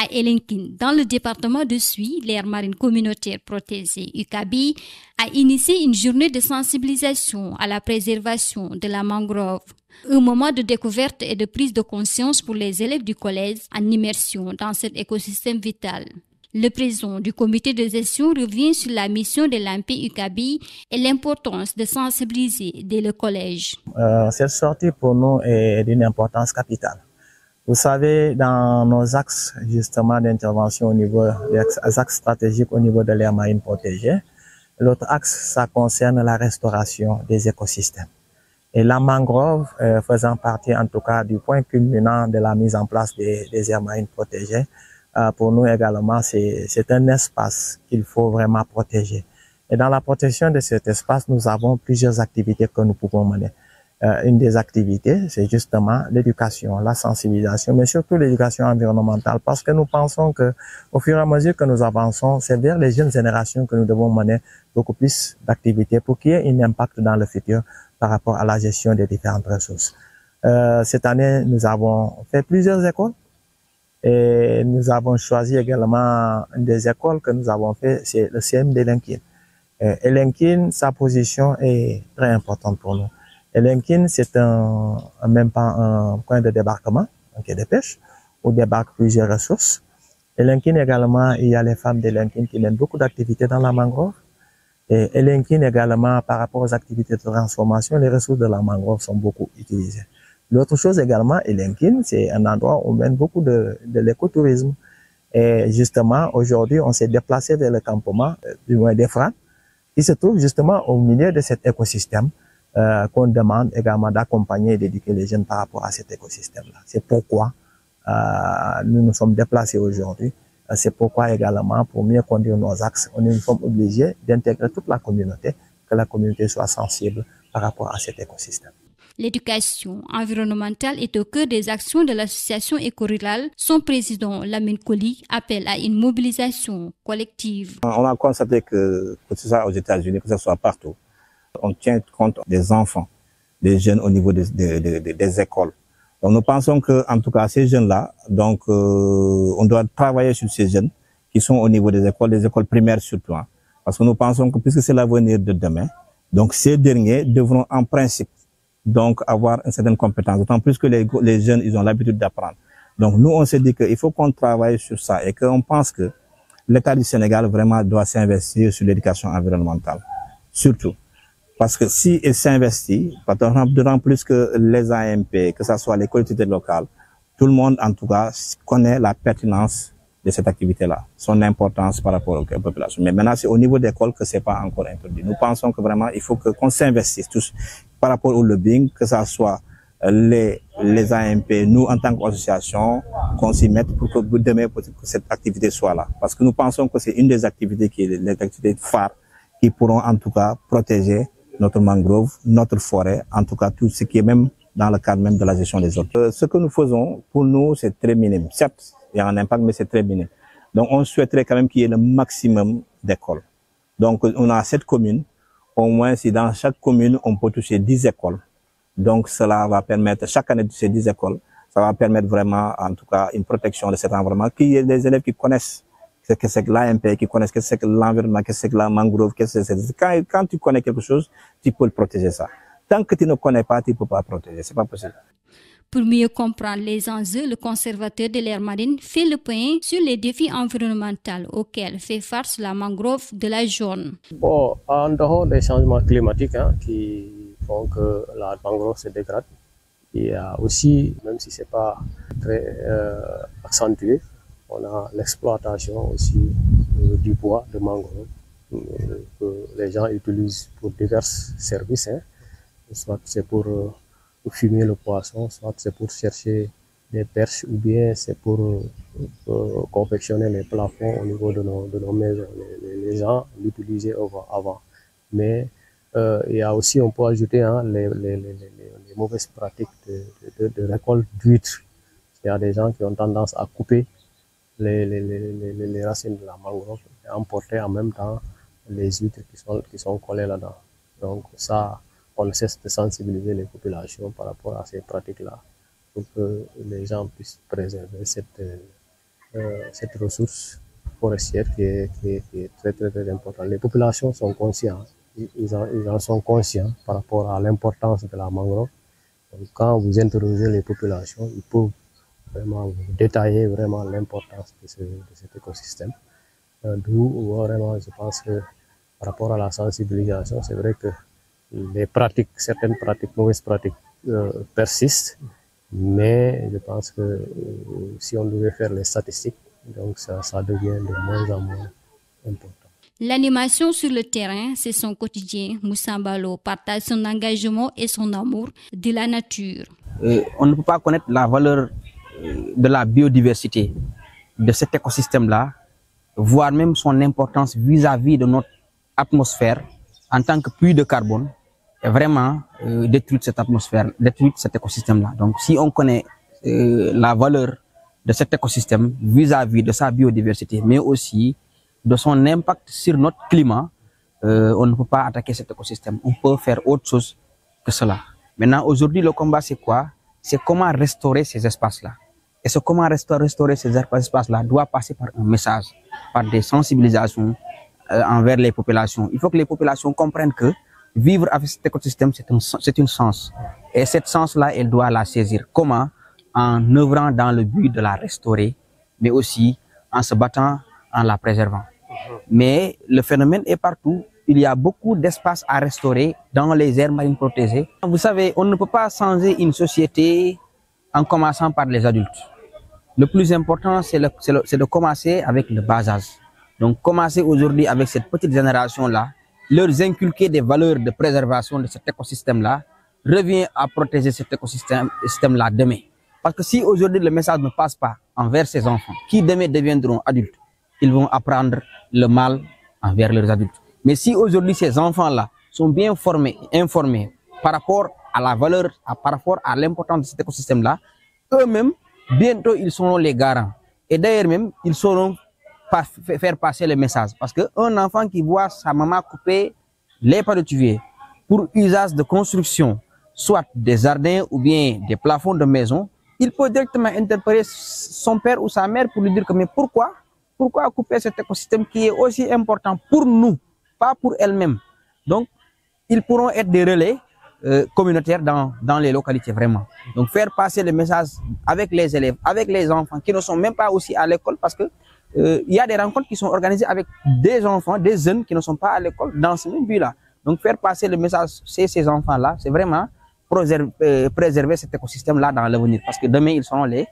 À Elenkin, dans le département de Suy, l'aire marine communautaire protégée UCABI a initié une journée de sensibilisation à la préservation de la mangrove. Un moment de découverte et de prise de conscience pour les élèves du collège en immersion dans cet écosystème vital. Le président du comité de gestion revient sur la mission de l'AMP UCABI et l'importance de sensibiliser dès le collège. Cette sortie pour nous est d'une importance capitale. Vous savez, dans nos axes justement d'intervention au niveau des axes stratégiques au niveau de l'aire marine protégée, l'autre axe, ça concerne la restauration des écosystèmes. Et la mangrove, faisant partie en tout cas du point culminant de la mise en place des aires marines protégées, pour nous également, c'est un espace qu'il faut vraiment protéger. Et dans la protection de cet espace, nous avons plusieurs activités que nous pouvons mener. Une des activités, c'est justement l'éducation, la sensibilisation, mais surtout l'éducation environnementale, parce que nous pensons que, au fur et à mesure que nous avançons, c'est vers les jeunes générations que nous devons mener beaucoup plus d'activités pour qu'il y ait un impact dans le futur par rapport à la gestion des différentes ressources. Cette année, nous avons fait plusieurs écoles. Et nous avons choisi également une des écoles que nous avons fait, c'est le CM d'Elenkin. Elenkin, sa position est très importante pour nous. Elenkin, c'est même pas un point de débarquement, un quai de pêche, où débarquent plusieurs ressources. Elenkin également, il y a les femmes d'Elenkin qui mènent beaucoup d'activités dans la mangrove. Et Elenkin également, par rapport aux activités de transformation, les ressources de la mangrove sont beaucoup utilisées. L'autre chose également, Elenkin, c'est un endroit où on mène beaucoup de l'écotourisme. Et justement, aujourd'hui, on s'est déplacé vers le campement du moins des Frans, qui se trouve justement au milieu de cet écosystème qu'on demande également d'accompagner et d'éduquer les jeunes par rapport à cet écosystème-là. C'est pourquoi nous nous sommes déplacés aujourd'hui. C'est pourquoi également, pour mieux conduire nos axes, nous sommes obligés d'intégrer toute la communauté, que la communauté soit sensible par rapport à cet écosystème. L'éducation environnementale est au cœur des actions de l'association éco-rurale. Son président, Lamine Koli, appelle à une mobilisation collective. On a constaté que ce soit aux États-Unis, que ce soit partout, on tient compte des enfants, des jeunes au niveau des écoles. Donc nous pensons que, en tout cas, ces jeunes-là, donc on doit travailler sur ces jeunes qui sont au niveau des écoles primaires surtout, hein, parce que nous pensons que puisque c'est l'avenir de demain, donc ces derniers devront en principe donc avoir une certaine compétence, d'autant plus que les jeunes, ils ont l'habitude d'apprendre. Donc nous, on s'est dit qu'il faut qu'on travaille sur ça et qu'on pense que l'État du Sénégal vraiment doit s'investir sur l'éducation environnementale, surtout. Parce que si il s'investit, d'autant plus que les AMP, que ce soit les collectivités locales, tout le monde en tout cas connaît la pertinence de cette activité-là, son importance par rapport aux populations. Mais maintenant, c'est au niveau des écoles que c'est pas encore introduit. Nous pensons que vraiment, il faut qu'on s'investisse tous par rapport au lobbying, que ce soit les AMP, nous en tant qu'association, qu'on s'y mette pour que demain, que cette activité soit là. Parce que nous pensons que c'est une des activités qui est les activités phares qui pourront en tout cas protéger notre mangrove, notre forêt, en tout cas tout ce qui est même dans le cadre même de la gestion des autres. Ce que nous faisons, pour nous, c'est très minime. Certes, il y a un impact, mais c'est très minime. Donc, on souhaiterait quand même qu'il y ait le maximum d'écoles. Donc, on a 7 communes. Au moins, si dans chaque commune, on peut toucher 10 écoles. Donc, cela va permettre, chaque année de ces 10 écoles, ça va permettre vraiment, en tout cas, une protection de cet environnement, qu'il y ait des élèves qui connaissent ce que c'est que l'AMP, qui connaissent ce que c'est que l'environnement, ce que c'est que la mangrove, qu'est-ce que c'est. Quand tu connais quelque chose, tu peux le protéger ça. Tant que tu ne connais pas, tu ne peux pas protéger. C'est pas possible. Pour mieux comprendre les enjeux, le conservateur de l'aire marine fait le point sur les défis environnementaux auxquels fait face la mangrove de la Jaune. Bon, en dehors des changements climatiques qui font que la mangrove se dégrade, il y a aussi, même si ce n'est pas très accentué, on a l'exploitation aussi du bois de mangrove que les gens utilisent pour divers services. Soit c'est pour fumer le poisson, soit c'est pour chercher des perches, ou bien c'est pour confectionner les plafonds au niveau de nos maisons. Les gens l'utilisaient avant. Mais il y a aussi, on peut ajouter les mauvaises pratiques de récolte d'huîtres. Il y a des gens qui ont tendance à couper les racines de la mangrove et emporter en même temps les huîtres qui sont collées là-dedans. Donc ça, on ne cesse de sensibiliser les populations par rapport à ces pratiques-là pour que les gens puissent préserver cette ressource forestière qui est très, très, très importante. Les populations sont conscientes, ils en sont conscients par rapport à l'importance de la mangrove. Donc, quand vous interrogez les populations, ils peuvent vraiment vous détailler vraiment l'importance de cet écosystème. D'où vraiment, je pense que par rapport à la sensibilisation, c'est vrai que les pratiques, certaines pratiques, mauvaises pratiques persistent, mais je pense que si on devait faire les statistiques, donc ça devient de moins en moins important. L'animation sur le terrain, c'est son quotidien. Moussa Mbalo partage son engagement et son amour de la nature. On ne peut pas connaître la valeur de la biodiversité de cet écosystème-là, voire même son importance vis-à-vis de notre atmosphère en tant que puits de carbone, et vraiment détruire cette atmosphère, détruire cet écosystème-là. Donc si on connaît la valeur de cet écosystème vis-à-vis de sa biodiversité, mais aussi de son impact sur notre climat, on ne peut pas attaquer cet écosystème. On peut faire autre chose que cela. Maintenant, aujourd'hui, le combat, c'est quoi? C'est comment restaurer ces espaces-là. Et ce comment restaurer ces espaces-là doit passer par un message, par des sensibilisations envers les populations. Il faut que les populations comprennent que vivre avec cet écosystème, c'est une chance. Et cette chance-là, elle doit la saisir. Comment? En œuvrant dans le but de la restaurer, mais aussi en se battant, en la préservant. Mais le phénomène est partout. Il y a beaucoup d'espace à restaurer dans les aires marines protégées. Vous savez, on ne peut pas changer une société en commençant par les adultes. Le plus important, c'est de commencer avec le bas âge. Donc, commencer aujourd'hui avec cette petite génération-là, leur inculquer des valeurs de préservation de cet écosystème-là, revient à protéger cet écosystème-là demain. Parce que si aujourd'hui le message ne passe pas envers ces enfants, qui demain deviendront adultes, ils vont apprendre le mal envers leurs adultes. Mais si aujourd'hui ces enfants-là sont bien formés, informés par rapport à la valeur, par rapport à l'importance de cet écosystème-là, eux-mêmes, bientôt ils seront les garants. Et d'ailleurs même, ils sauront faire passer le message. Parce qu'un enfant qui voit sa maman couper les padotuviers pour usage de construction, soit des jardins ou bien des plafonds de maison, il peut directement interpeller son père ou sa mère pour lui dire que mais pourquoi couper cet écosystème qui est aussi important pour nous, pas pour elle-même. Donc, ils pourront être des relais communautaires dans les localités, vraiment. Donc, faire passer le message avec les élèves, avec les enfants qui ne sont même pas aussi à l'école, parce que il y a des rencontres qui sont organisées avec des enfants, des jeunes qui ne sont pas à l'école dans ce même but-là. Donc, faire passer le message chez ces enfants-là, c'est vraiment préserver cet écosystème-là dans l'avenir, parce que demain, ils seront les